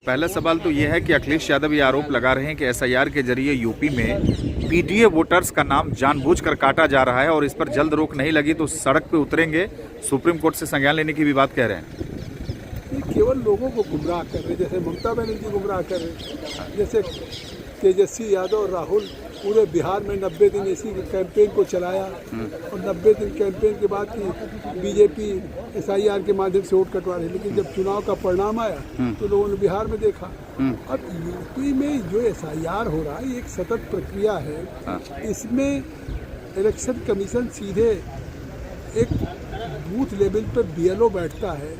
पहला सवाल तो ये है कि अखिलेश यादव ये आरोप लगा रहे हैं कि एसआईआर के जरिए यूपी में पीडीए वोटर्स का नाम जानबूझकर काटा जा रहा है और इस पर जल्द रोक नहीं लगी तो सड़क पे उतरेंगे, सुप्रीम कोर्ट से संज्ञान लेने की भी बात कह रहे हैं। ये केवल लोगों को गुमराह कर रहे, जैसे ममता बनर्जी गुमराह कर रहे, जैसे तेजस्वी यादव और राहुल पूरे बिहार में 90 दिन इसी कैंपेन को चलाया और 90 दिन कैंपेन के बाद की बीजेपी एसआईआर के माध्यम से वोट कटवा रही, लेकिन जब चुनाव का परिणाम आया तो लोगों ने बिहार में देखा। अब यूपी में जो एसआईआर हो रहा है ये एक सतत प्रक्रिया है। इसमें इलेक्शन कमीशन सीधे एक बूथ लेवल पर बीएलओ बैठता है,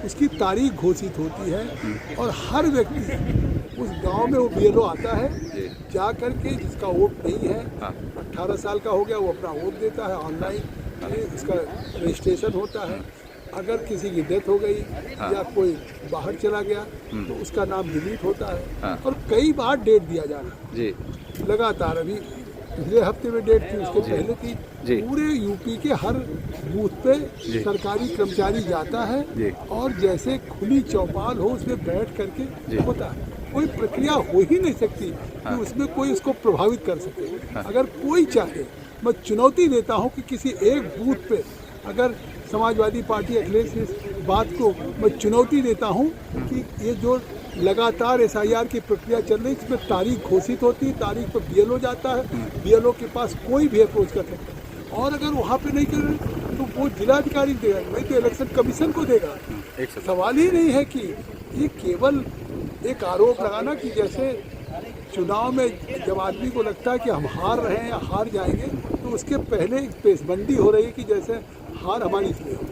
उसकी तारीख घोषित होती है और हर व्यक्ति उस गांव में वो बीएलओ आता है, जा करके जिसका वोट नहीं है 18 साल का हो गया वो अपना वोट देता है, ऑनलाइन उसका रजिस्ट्रेशन होता है। अगर किसी की डेथ हो गई या कोई बाहर चला गया तो उसका नाम डिलीट होता है और कई बार डेट दिया जाना लगातार। अभी पिछले हफ्ते में डेट थी, उसके पहले थी। पूरे यूपी के हर बूथ पे सरकारी कर्मचारी जाता है और जैसे खुली चौपाल हो उसमें बैठ करके होता है। कोई प्रक्रिया हो ही नहीं सकती कि उसमें कोई उसको प्रभावित कर सके। अगर कोई चाहे, मैं चुनौती देता हूं कि किसी एक बूथ पे अगर समाजवादी पार्टी अखिलेश इस बात को मैं चुनौती देता हूं कि ये जो लगातार एसआईआर की प्रक्रिया चल रही है इसमें तारीख घोषित होती है, तारीख पर बीएलओ जाता है, बीएलओ के पास कोई भी अप्रोच कर सकता है और अगर वहाँ पे नहीं कर रहे तो वो जिलाधिकारी देगा, नहीं तो इलेक्शन कमीशन को देगा। सवाल ही नहीं है कि ये केवल एक आरोप लगाना कि जैसे चुनाव में जब आदमी को लगता है कि हम हार रहे हैं या हार जाएंगे तो उसके पहले एक पेशबंदी हो रही है कि जैसे हार हमारी इसलिए हो।